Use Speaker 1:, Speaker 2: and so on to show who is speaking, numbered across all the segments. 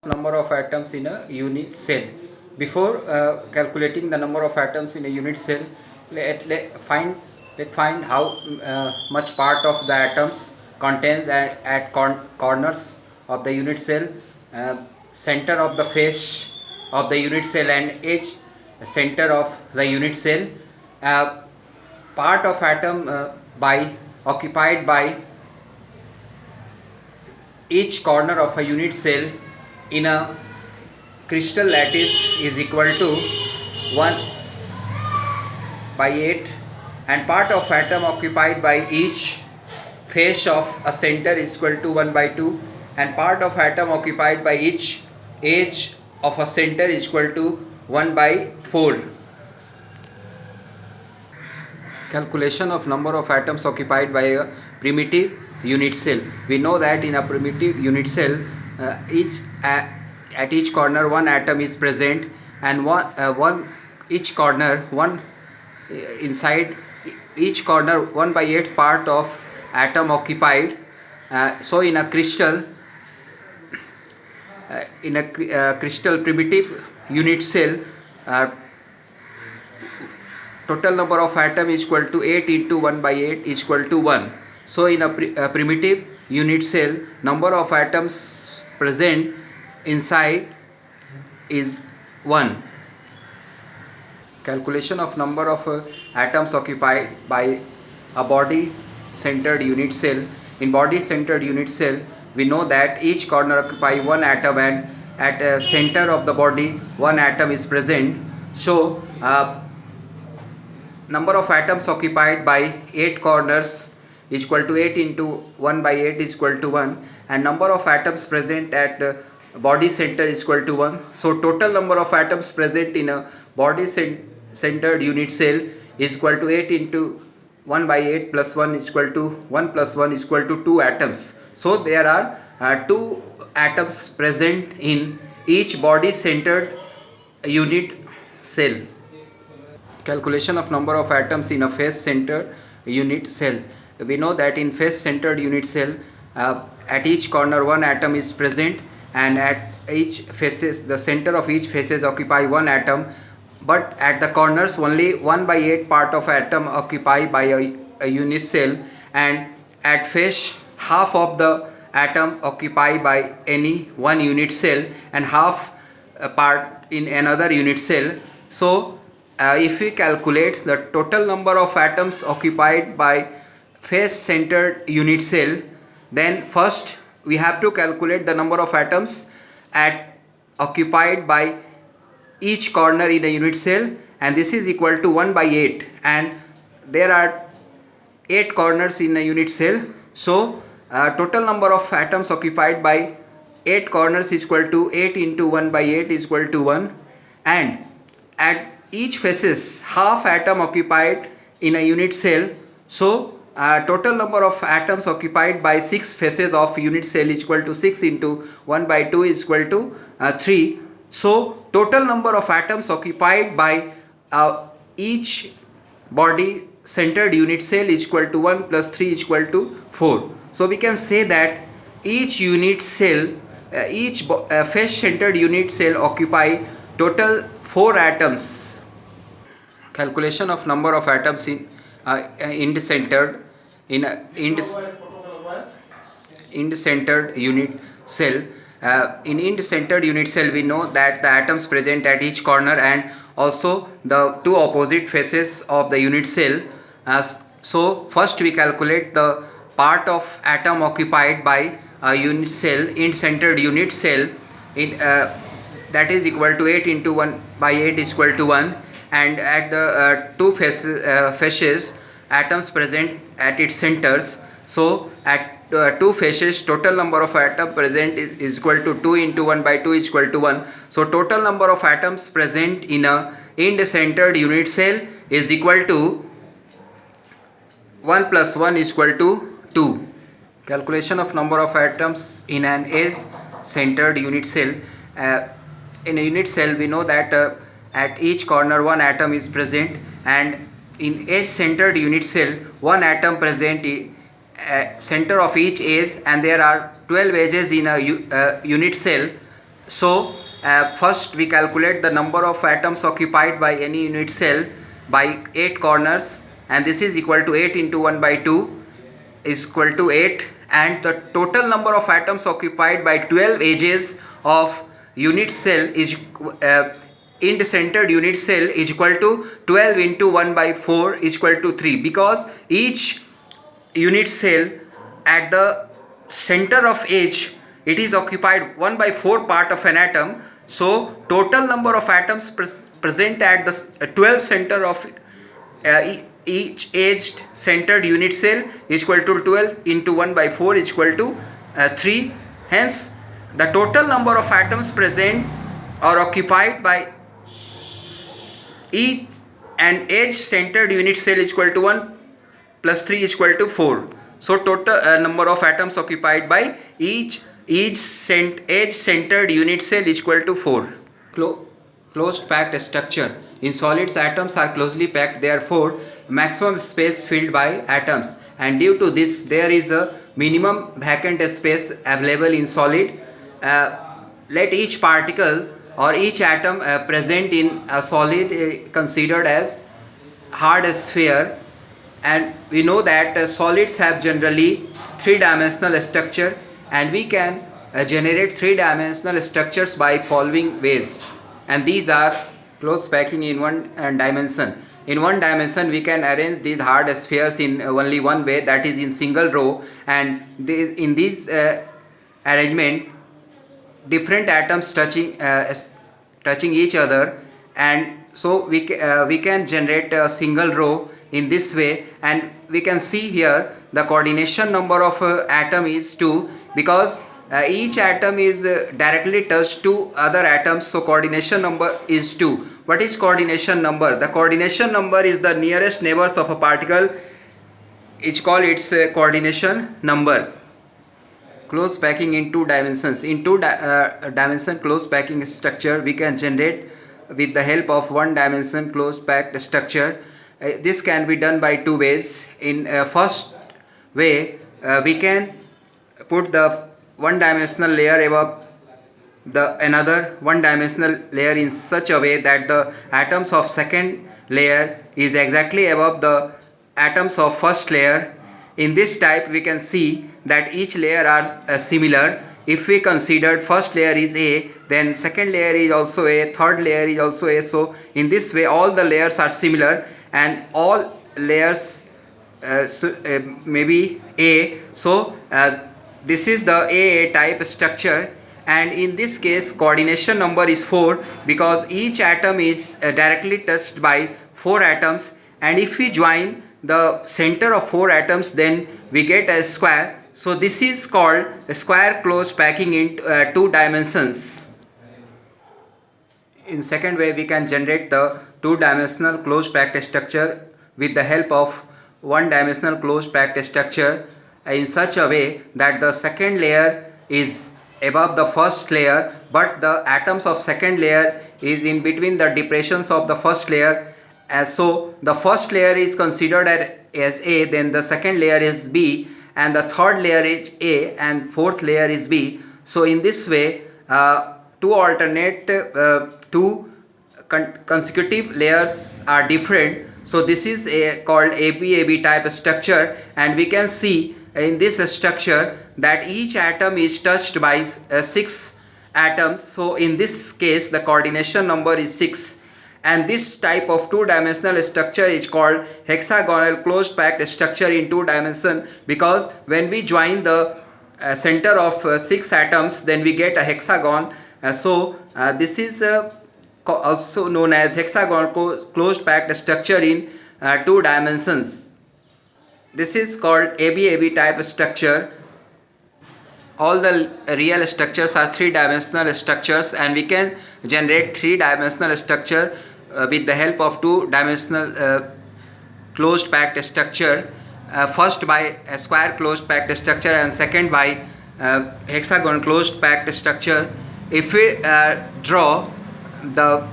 Speaker 1: Number of atoms in a unit cell. Before calculating the number of atoms in a unit cell, let's find how much part of the atoms contains at corners of the unit cell, center of the face of the unit cell and edge center of the unit cell. Part of atom by occupied by each corner of a unit cell in a crystal lattice is equal to 1 by 8, and part of atom occupied by each face of a center is equal to 1 by 2, and part of atom occupied by each edge of a center is equal to 1 by 4. Calculation of number of atoms occupied by a primitive unit cell. We know that in a primitive unit cell, at each corner one atom is present, and each corner inside each corner 1 by 8 part of atom occupied. So in a crystal primitive unit cell, total number of atom is equal to 8 into 1 by 8 is equal to 1. So in a primitive unit cell, number of atoms present inside is 1. Calculation of number of atoms occupied by a body centered unit cell. In body centered unit cell, we know that each corner occupy one atom, and at the center of the body one atom is present. So number of atoms occupied by 8 corners is equal to 8 into 1 by 8 is equal to 1, and number of atoms present at body center is equal to 1. So total number of atoms present in a body centered unit cell is equal to 8 into 1 by 8 plus 1 is equal to 1 plus 1 is equal to 2 atoms. So there are 2 atoms present in each body centered unit cell. Calculation of number of atoms in a face centered unit cell. We know that in face centered unit cell, at each corner one atom is present, and at each faces, the center of each faces occupy one atom, but at the corners only 1 by 8 part of atom occupied by a unit cell, and at face half of the atom occupied by any one unit cell and half part in another unit cell. So if we calculate the total number of atoms occupied by face centered unit cell, then first we have to calculate the number of atoms occupied by each corner in a unit cell, and this is equal to 1 by 8, and there are 8 corners in a unit cell. So total number of atoms occupied by 8 corners is equal to 8 into 1 by 8 is equal to 1, and at each faces half atom occupied in a unit cell. So total number of atoms occupied by 6 faces of unit cell is equal to 6 into 1 by 2 is equal to 3. So total number of atoms occupied by each body centered unit cell is equal to 1 plus 3 is equal to 4. So we can say that each unit cell, each face centered unit cell occupy total 4 atoms. Calculation of number of atoms in end-centered unit cell. In end-centered unit cell, we know that the atoms present at each corner and also the 2 opposite faces of the unit cell. So first we calculate the part of atom occupied by a unit cell, end-centered unit cell, that is equal to 8 into 1 by 8 is equal to 1, and at the 2 faces atoms present at its centers. So at 2 faces total number of atoms present is equal to 2 into 1 by 2 is equal to 1. So total number of atoms present in a end-centered unit cell is equal to 1 plus 1 is equal to 2. Calculation of number of atoms in an edge-centered unit cell. In a unit cell, we know that at each corner one atom is present, and in edge-centered unit cell one atom present center of each edge, and there are 12 edges in a unit cell. So first we calculate the number of atoms occupied by any unit cell by 8 corners, and this is equal to 8 into 1 by 2 is equal to 8, and the total number of atoms occupied by 12 edges of unit cell is in the centered unit cell is equal to 12 into 1 by 4 is equal to 3, because each unit cell at the center of edge it is occupied 1 by 4 part of an atom. So total number of atoms present at the 12 center of each edged centered unit cell is equal to 12 into 1 by 4 is equal to 3. Hence the total number of atoms present or occupied by each and edge centered unit cell is equal to 1 plus 3 is equal to 4. So total number of atoms occupied by each edge centered unit cell is equal to 4. Closed packed structure. In solids, atoms are closely packed, therefore maximum space filled by atoms, and due to this there is a minimum vacant space available in solid. Let each particle or each atom present in a solid considered as hard sphere, and we know that solids have generally three-dimensional structure, and we can generate three-dimensional structures by following ways, and these are closed packing in one dimension. In one dimension we can arrange these hard spheres in only one way, that is in single row, and in this arrangement different atoms touching each other, and so we can generate a single row in this way. And we can see here the coordination number of atom is 2, because each atom is directly touched to other atoms, so coordination number is 2. What is coordination number? The coordination number is the nearest neighbors of a particle, it's called its coordination number. Closed packing in two dimensions. In two dimension closed packing structure we can generate with the help of one dimension closed packed structure. This can be done by two ways. In first way we can put the one dimensional layer above the another one dimensional layer in such a way that the atoms of second layer is exactly above the atoms of first layer. In this type we can see that each layer are similar. If we considered first layer is A, then second layer is also A, third layer is also A. So in this way all the layers are similar and all layers may be A. So this is the AA type structure, and in this case coordination number is 4, because each atom is directly touched by 4 atoms, and if we join the center of 4 atoms then we get a square. So this is called a square closed packing in 2 dimensions. In second way we can generate the 2-dimensional closed packed structure with the help of 1-dimensional closed packed structure in such a way that the second layer is above the first layer, but the atoms of second layer is in between the depressions of the first layer. So the first layer is considered as A, then the second layer is B, and the third layer is A, and fourth layer is B. So in this way two alternate consecutive layers are different. So this is called AB type structure, and we can see in this structure that each atom is touched by 6 atoms. So in this case the coordination number is 6, and this type of 2-dimensional structure is called hexagonal closed packed structure in 2 dimensions, because when we join the center of 6 atoms then we get a hexagon. So this is also known as hexagonal closed packed structure in 2 dimensions. This is called AB type structure. All the real structures are 3-dimensional structures, and we can generate 3-dimensional structure with the help of 2-dimensional closed packed structure. First by a square closed packed structure, and second by hexagon closed packed structure. If we draw the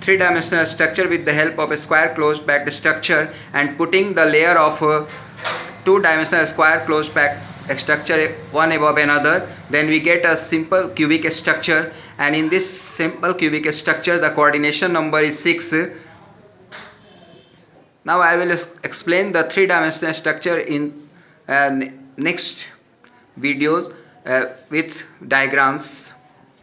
Speaker 1: 3-dimensional structure with the help of a square closed packed structure and putting the layer of 2-dimensional square closed packed structure one above another, then we get a simple cubic structure, and in this simple cubic structure the coordination number is 6. Now I will explain the three-dimensional structure in next videos with diagrams.